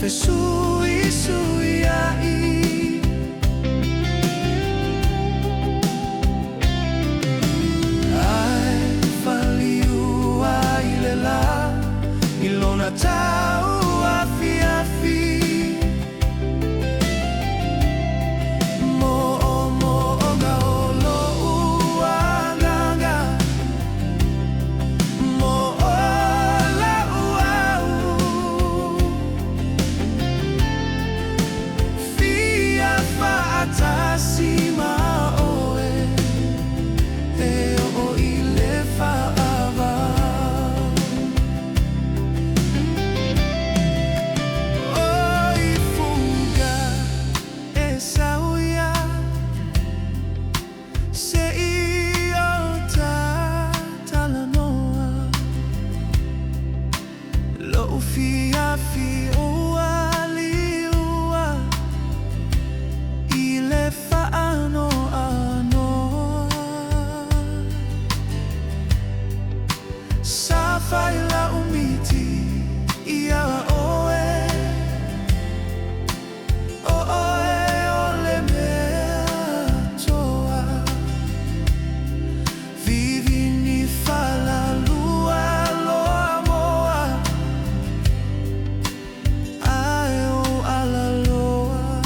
sui sui ai ai faliu ai lela ilona tau afi afi Faila umiti ia oe oe ole mea toa vivi ni fala lua loa moa ai o ala loa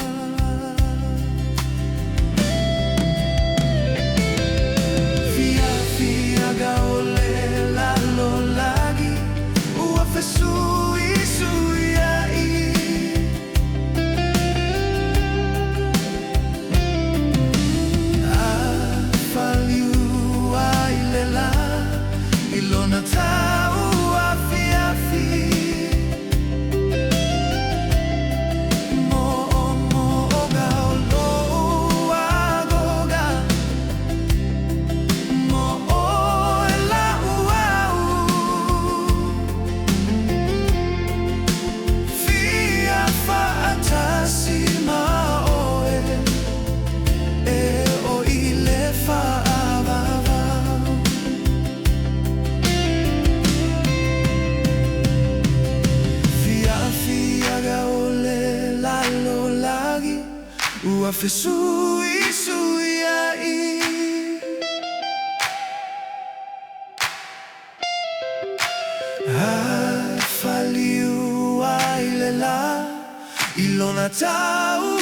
fia fia ga ole sui sui ai faliu ai lela ilona tau afi afi mo ga loa goga mo la uau Ua sui sui ai ai faliu ai lela ilona tau